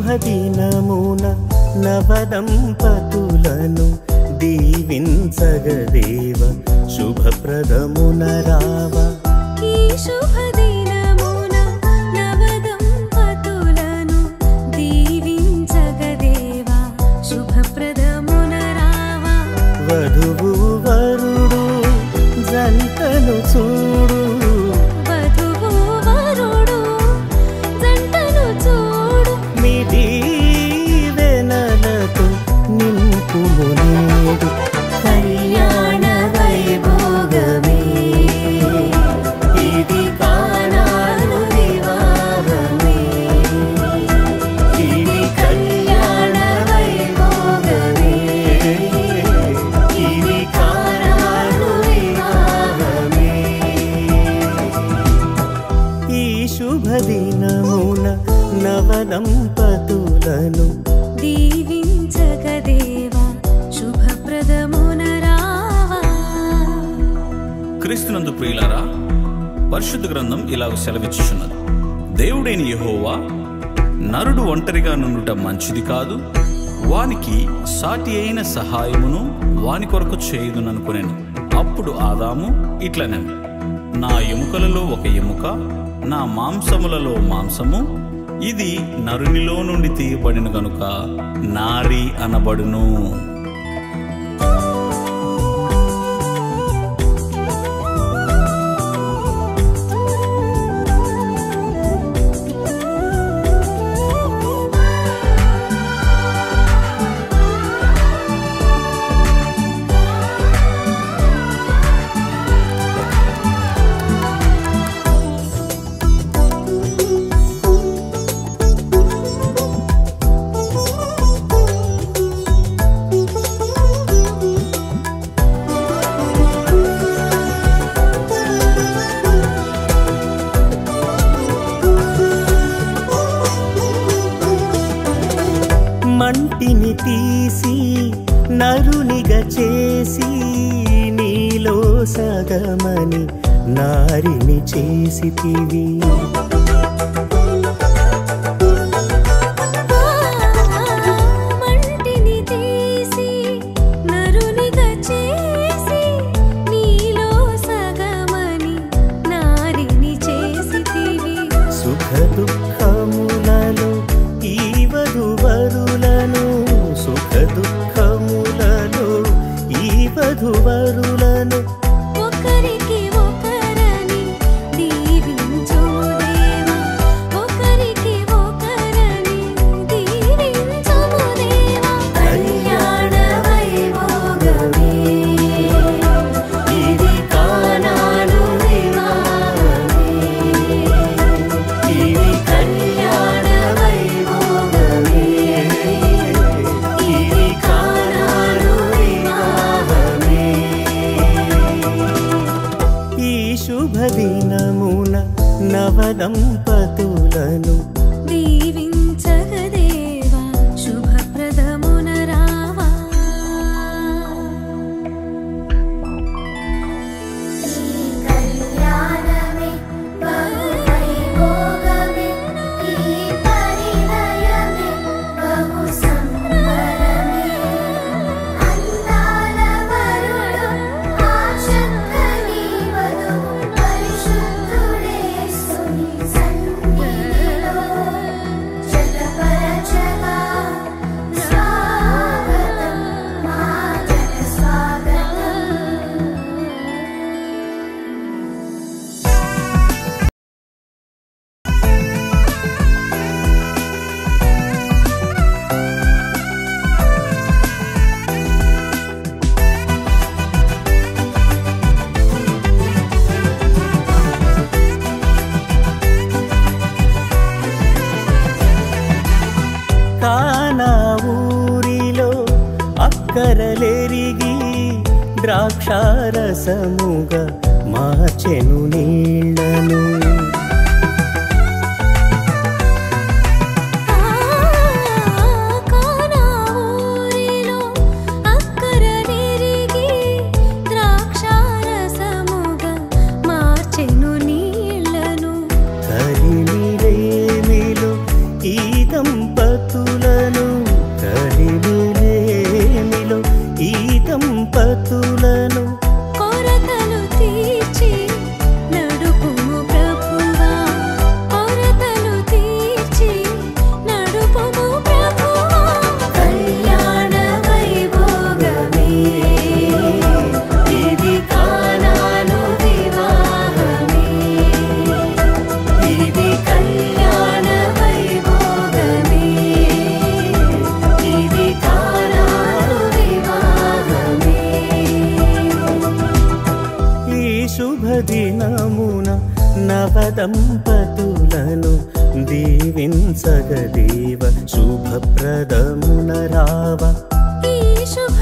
శుభదినమున నవదంపతులను దీవించగదేవ శుభప్రదమున రావ. ఈ శుభదినమున నవదంపతులను దీవించగదేవ శుభప్రదమున రావ. వధువు వరుడు జంటను చూడు, వధువు వరుడు జంటను చూడు, మీ దీవెనలతో నింపుము నేడు కళ్యాణ వైభోగమే. ఇది కానాను వివాహమే, ఇది కళ్యాణ వైభోగమే, ఇది కానాను వివాహమే. ఈ శుభదినమున నవదంపతులను దీవించగదేవ శుభప్రదమున రావా. క్రీస్తునందు ప్రియులారా, పరిశుద్ధ గ్రంథం ఇలాగ సెలవిచ్చుచున్నది. దేవుడైన యెహోవా నరుడు ఒంటరిగా నుండుట మంచిది కాదు, వానికి సాటి అయిన సహాయమును వాని కొరకు చేయుదుననుకొనెను. అప్పుడు ఆదాము ఇట్లనెను, నా ఎముకలలో ఒక ఎముక, నా మాంసములలో మాంసము, ఇది నరునిలో నుండి తీయబడిన గనుక నారి అనబడును. మంటిని తీసి నరునిగా చేసి నీలో సగమని నారిని చేసితివి. మంటిని తీసి నరునిగా చేసి నీలో సగమని నారిని చేసితివి. సుఖ దుఃఖములలో ఈ వధువరులను, సుఖ దుఃఖములలో ఈ వధువరులను ఒకరికి ఒకరని దీవించుము దేవా, ఒకరికి ఒకరని దీవించుము దేవా. కళ్యాణ వైభోగమే, ఇది కానాను వివాహమే, ఇది కళ్యాణ వైభోగమే, ఇది కానాను వివాహమే. ఈ శుభదినమున నవదంపతులను దీవించగదేవా శుభప్రదమున రావా. కళ్యాణమే బహు వైభోగమే, ఈ పరిణయమే బహు సంబరమే. అందాల వరుడు ఆ చక్కని వధువు పరిశుద్ధుడేసుని సన్నిధిలో జతపరచగా స్వాగతం, మా జత స్వాగతం. కానా ఊరిలో అక్కరలెరిగి ద్రాక్షారసముగా మార్చెను నీళ్లను. కానా ఊరిలో అక్కరనెరిగి ద్రాక్షారసముగా మార్చెను నీళ్లను. కరిమిరేమిలో ఈ దంపతులు నవదంపతులను దీవించగదేవ శుభప్రదమున రావ ఈ శుభ